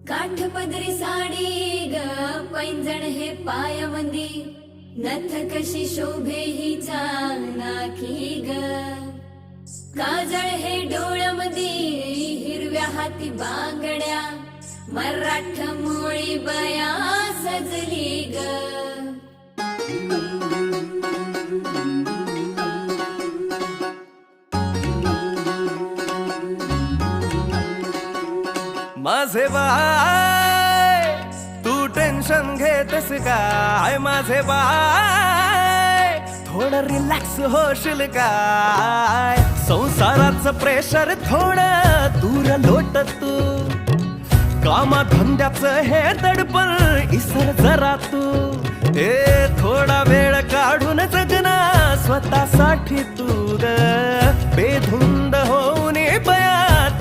काठपदरी साडी ग पैंजण हे पायामंदी नथ कशी शोभे हिच्या नाकी ग काजळ हे डोळ्यामंदी हिरव्या हाती बांगड्या मराठ मोळी बया सजली ग माझे बाय तू टेन्शन घेतस काय माझे बाय थोडं रिलॅक्स होशील काय संसाराचं प्रेशर थोडं दूर लोट तू कामा धंद्याचं हे दडपण इसर जरा तू थोडा वेळ काढून जगना स्वतःसाठी तू ग